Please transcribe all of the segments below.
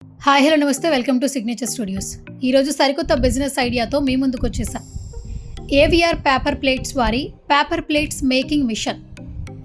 Hi hello నమస్తే, welcome to signature studios. ఈరోజు సరికొత్త బిజినెస్ ఐడియాతో మీ ముందుకు వచ్చేసాం. ఏవిఆర్ పేపర్ ప్లేట్స్ వారి పేపర్ ప్లేట్స్ మేకింగ్ మిషన్.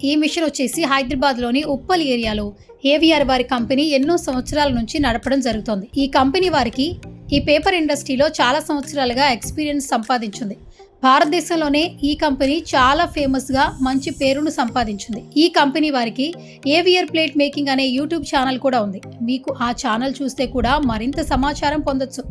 ఈ మిషన్ వచ్చేసి హైదరాబాద్లోని ఉప్పల్ ఏరియాలో ఏవిఆర్ వారి కంపెనీ ఎన్నో సంవత్సరాల నుంచి నడపడం జరుగుతోంది. ఈ కంపెనీ వారికి ఈ పేపర్ ఇండస్ట్రీలో చాలా సంవత్సరాలుగా ఎక్స్పీరియన్స్ సంపాదించింది. భారతదేశంలోనే ఈ కంపెనీ చాలా ఫేమస్గా మంచి పేరును సంపాదించింది. ఈ కంపెనీ వారికి ఏవిఆర్ ప్లేట్ మేకింగ్ అనే యూట్యూబ్ ఛానల్ కూడా ఉంది. మీకు ఆ ఛానల్ చూస్తే కూడా మరింత సమాచారం పొందొచ్చు.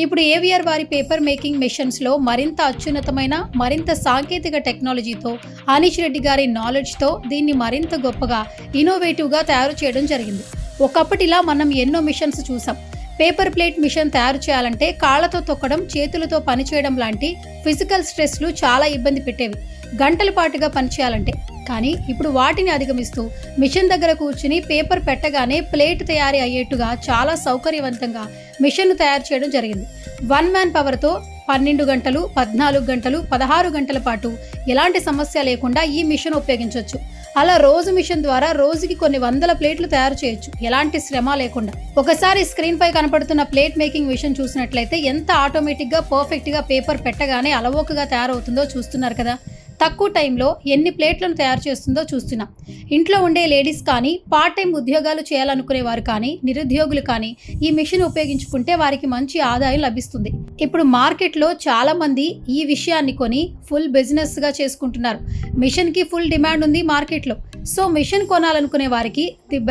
ఇప్పుడు ఏవిఆర్ వారి పేపర్ మేకింగ్ మెషిన్స్లో మరింత అత్యున్నతమైన మరింత సాంకేతిక టెక్నాలజీతో అనీష్ రెడ్డి గారి నాలెడ్జ్తో దీన్ని మరింత గొప్పగా ఇన్నోవేటివ్గా తయారు చేయడం జరిగింది. ఒకప్పటిలా మనం ఎన్నో మిషన్స్ చూసాం. పేపర్ ప్లేట్ మిషన్ తయారు చేయాలంటే కాళ్లతో తొక్కడం, చేతులతో పనిచేయడం లాంటి ఫిజికల్ స్ట్రెస్లు చాలా ఇబ్బంది పెట్టేవి, గంటల పాటుగా పనిచేయాలంటే. కానీ ఇప్పుడు వాటిని అధిగమిస్తూ మిషన్ దగ్గర కూర్చుని పేపర్ పెట్టగానే ప్లేట్ తయారీ అయ్యేట్టుగా చాలా సౌకర్యవంతంగా మిషన్ను తయారు చేయడం జరిగింది. 1 మ్యాన్ పవర్తో 12 గంటలు, 14 గంటలు, 16 గంటల పాటు ఎలాంటి సమస్య లేకుండా ఈ మిషన్ ఉపయోగించవచ్చు. అలా రోజు మిషన్ ద్వారా రోజుకి కొన్ని వందల ప్లేట్లు తయారు చేయొచ్చు, ఎలాంటి శ్రమ లేకుండా. ఒకసారి స్క్రీన్ పై కనపడుతున్న ప్లేట్ మేకింగ్ మిషన్ చూసినట్లయితే ఎంత ఆటోమేటిక్గా పర్ఫెక్ట్గా పేపర్ పెట్టగానే అలవోకగా తయారవుతుందో చూస్తున్నారు కదా. తక్కువ టైంలో ఎన్ని ప్లేట్లను తయారు చేస్తుందో చూస్తున్నాం. ఇంట్లో ఉండే లేడీస్ కానీ, పార్ట్ టైం ఉద్యోగాలు చేయాలనుకునే వారు కానీ, నిరుద్యోగులు కానీ ఈ మిషన్ ఉపయోగించుకుంటే వారికి మంచి ఆదాయం లభిస్తుంది. ఇప్పుడు మార్కెట్లో చాలా మంది ఈ విషయాన్ని కొని ఫుల్ బిజినెస్గా చేసుకుంటున్నారు. మిషన్కి ఫుల్ డిమాండ్ ఉంది మార్కెట్లో. సో మిషన్ కొనాలనుకునే వారికి ది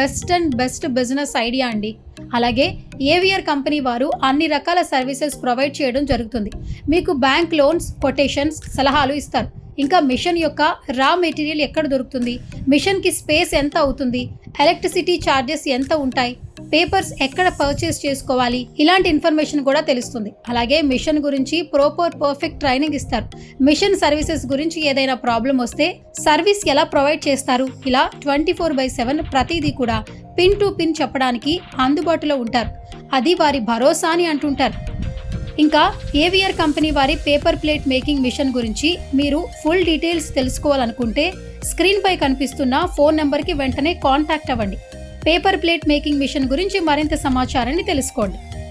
బెస్ట్ బిజినెస్ ఐడియా అండి. అలాగే ఏవిఆర్ కంపెనీ వారు అన్ని రకాల సర్వీసెస్ ప్రొవైడ్ చేయడం జరుగుతుంది. మీకు బ్యాంక్ లోన్స్, కొటేషన్స్, సలహాలు ఇస్తారు. ఇంకా మిషన్ యొక్క రా మెటీరియల్ ఎక్కడ దొరుకుతుంది, మిషన్కి స్పేస్ ఎంత అవుతుంది, ఎలక్ట్రిసిటీ ఛార్జెస్ ఎంత ఉంటాయి, పేపర్స్ ఎక్కడ పర్చేస్ చేసుకోవాలి, ఇలాంటి ఇన్ఫర్మేషన్ కూడా తెలుస్తుంది. అలాగే మిషన్ గురించి పర్ఫెక్ట్ ట్రైనింగ్ ఇస్తారు. మిషన్ సర్వీసెస్ గురించి ఏదైనా ప్రాబ్లం వస్తే సర్వీస్ ఎలా ప్రొవైడ్ చేస్తారు, ఇలా 24/7 ప్రతిదీ కూడా పిన్ టు పిన్ చెప్పడానికి అందుబాటులో ఉంటారు. అది వారి భరోసా అని అంటుంటారు. ఇంకా ఏవిఆర్ కంపెనీ వారి పేపర్ ప్లేట్ మేకింగ్ మిషన్ గురించి మీరు ఫుల్ డీటెయిల్స్ తెలుసుకోవాలనుకుంటే స్క్రీన్ పై కనిపిస్తున్న ఫోన్ నెంబర్కి వెంటనే కాంటాక్ట్ అవ్వండి. పేపర్ ప్లేట్ మేకింగ్ మిషన్ గురించి మరింత సమాచారాన్ని తెలుసుకోండి.